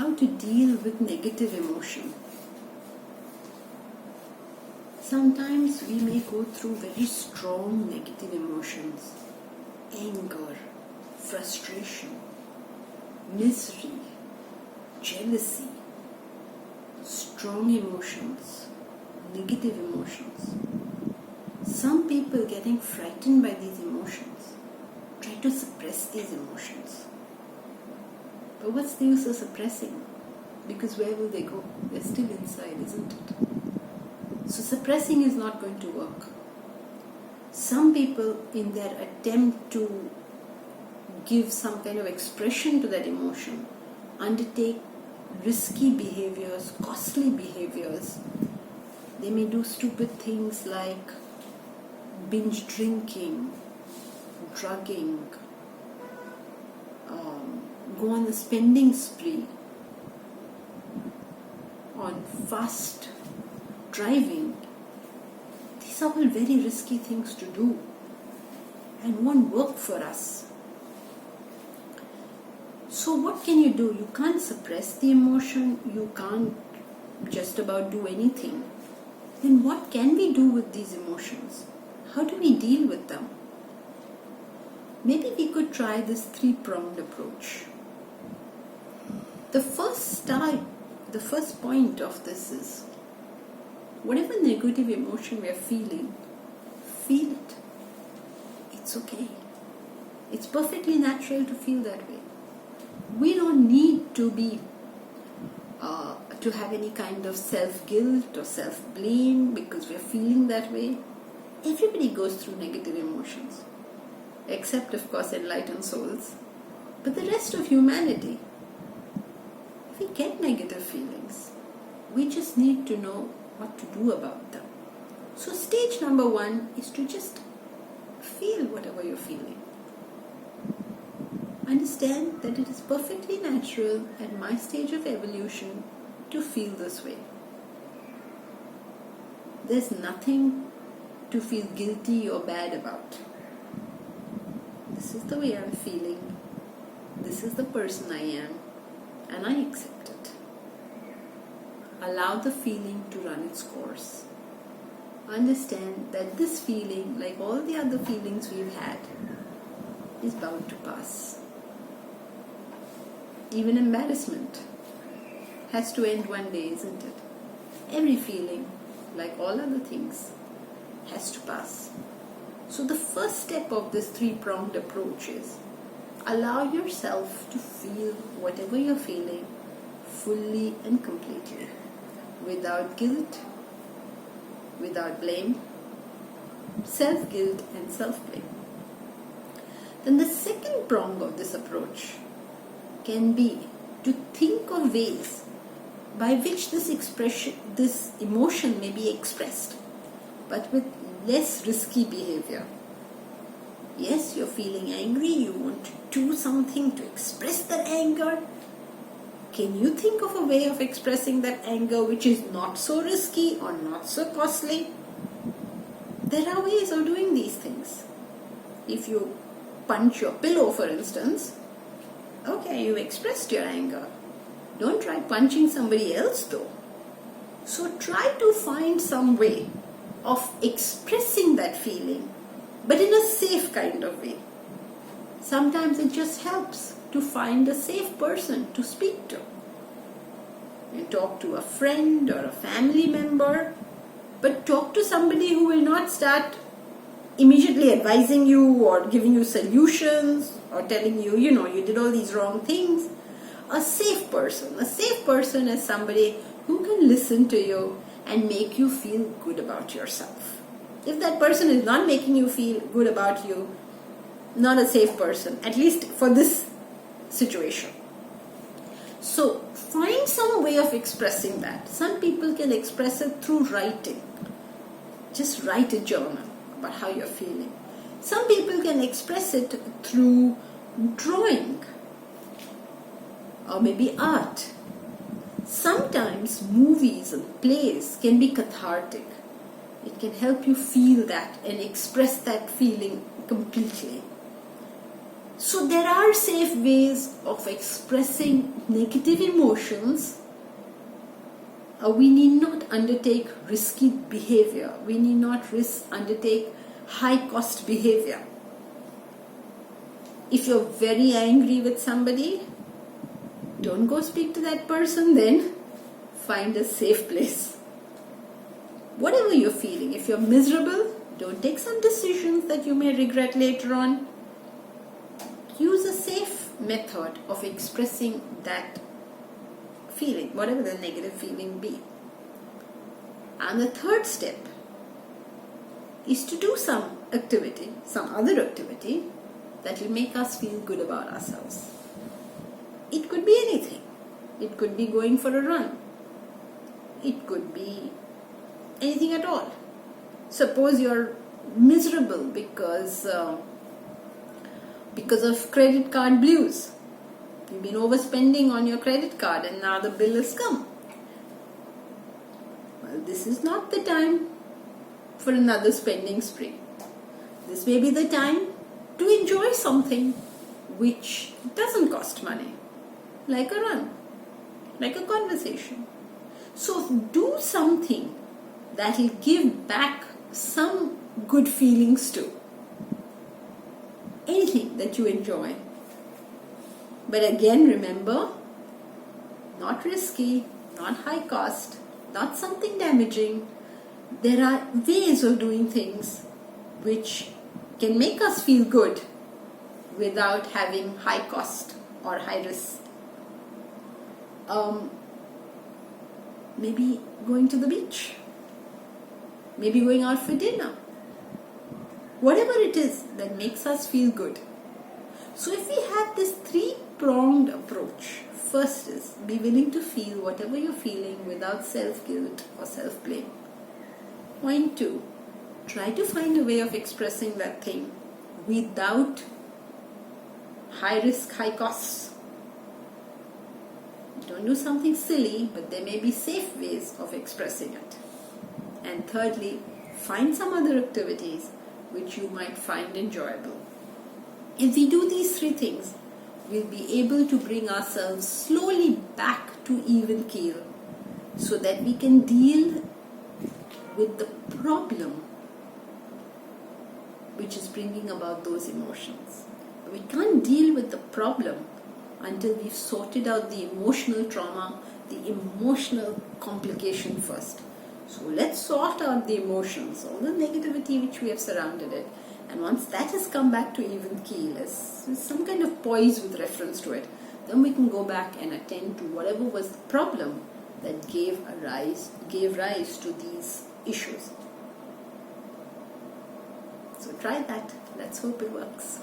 how to deal with negative emotion. Sometimes we may go through very strong negative emotions, anger, frustration, misery, jealousy, strong emotions, negative emotions. Some people getting frightened by these emotions try to suppress these emotions. But what's the use of suppressing? Because where will they go? They're still inside, isn't it? So suppressing is not going to work. Some people, in their attempt to give some kind of expression to that emotion, undertake risky behaviors, costly behaviors. They may do stupid things like binge drinking, drugging, go on a spending spree, on fast driving. These are all very risky things to do and won't work for us. So what can you do? You can't suppress the emotion, you can't just about do anything. Then what can we do with these emotions? How do we deal with them? Maybe we could try this three-pronged approach. The first point of this is, whatever negative emotion we are feeling, feel it. It's okay. It's perfectly natural to feel that way. We don't need to have any kind of self-guilt or self-blame because we are feeling that way. Everybody goes through negative emotions, except of course enlightened souls. But the rest of humanity, we get negative feelings. We just need to know what to do about them. So stage number 1 is to just feel whatever you're feeling. Understand that it is perfectly natural at my stage of evolution to feel this way. There's nothing to feel guilty or bad about. This is the way I'm feeling. This is the person I am, and I accept it. Allow the feeling to run its course. Understand that this feeling, like all the other feelings we've had, is bound to pass. Even embarrassment has to end one day, isn't it? Every feeling, like all other things, has to pass. So the first step of this three-pronged approach is allow yourself to feel whatever you're feeling fully and completely, without guilt, without blame, self-guilt and self-blame. Then the second prong of this approach can be to think of ways by which this emotion may be expressed, but with less risky behavior. Yes, you're feeling angry, you want to do something to express that anger. Can you think of a way of expressing that anger which is not so risky or not so costly? There are ways of doing these things. If you punch your pillow, for instance, okay, you expressed your anger. Don't try punching somebody else though. So try to find some way of expressing that feeling, but in a safe kind of way. Sometimes it just helps to find a safe person to speak to. You talk to a friend or a family member, but talk to somebody who will not start immediately advising you or giving you solutions or telling you, you did all these wrong things. A safe person is somebody who can listen to you and make you feel good about yourself. If that person is not making you feel good about you, not a safe person, at least for this situation. So find some way of expressing that. Some people can express it through writing. Just write a journal about how you're feeling. Some people can express it through drawing or maybe art. Sometimes movies and plays can be cathartic. It can help you feel that and express that feeling completely. So there are safe ways of expressing negative emotions. We need not undertake risky behavior. We need not undertake high cost behavior. If you're very angry with somebody, don't go speak to that person then. Find a safe place. Whatever you're feeling, if you're miserable, don't take some decisions that you may regret later on. Use a safe method of expressing that feeling, whatever the negative feeling be. And the third step is to do some activity, some other activity that will make us feel good about ourselves. It could be anything. It could be going for a run. It could be anything at all. Suppose you're miserable because of credit card blues. You've been overspending on your credit card and now the bill has come. Well, this is not the time for another spending spree. This may be the time to enjoy something which doesn't cost money, like a run, like a conversation. So do something that will give back some good feelings too. Anything that you enjoy. But again, remember, not risky, not high cost, not something damaging. There are ways of doing things which can make us feel good without having high cost or high risk. Maybe going to the beach. Maybe going out for dinner. Whatever it is that makes us feel good. So if we have this three-pronged approach, first is be willing to feel whatever you're feeling without self-guilt or self-blame. Point 2, try to find a way of expressing that thing without high risk, high costs. Don't do something silly, but there may be safe ways of expressing it. And thirdly, find some other activities which you might find enjoyable. If we do these three things, we'll be able to bring ourselves slowly back to even keel so that we can deal with the problem which is bringing about those emotions. We can't deal with the problem until we've sorted out the emotional trauma, the emotional complication first. So let's sort out the emotions, all the negativity which we have surrounded it. And once that has come back to even keel, as some kind of poise with reference to it, then we can go back and attend to whatever was the problem that gave rise to these issues. So try that. Let's hope it works.